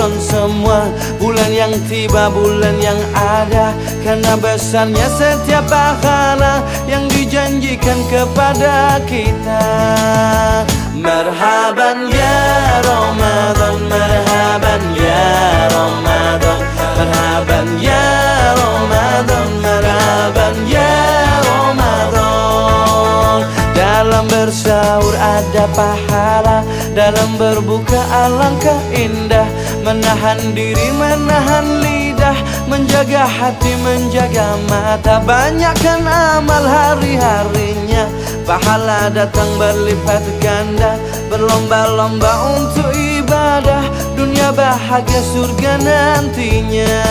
Ramadan semua. Bulan yang tiba, bulan yang ada, karena besarnya setiap pahala yang dijanjikan kepada kita. Marhaban ya Ramadan, marhaban ya Ramadan, marhaban ya Ramadan, marhaban ya Ramadan. Dalam bersahur ada pahala, dalam berbuka alangkah indah. Menahan diri, menahan lidah, menjaga hati, menjaga mata. Banyakkan amal hari-harinya, pahala datang berlipat ganda. Berlomba-lomba untuk ibadah, dunia bahagia surga nantinya.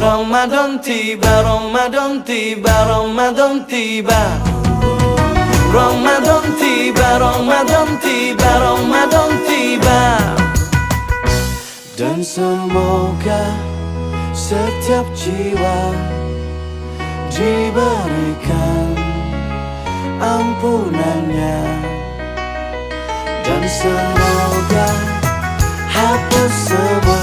Ramadan tiba, Ramadan tiba, Ramadan tiba. Ramadan tiba, Ramadan tiba, Ramadan tiba. Dan semoga setiap jiwa diberikan ampunannya, dan semoga hapus semua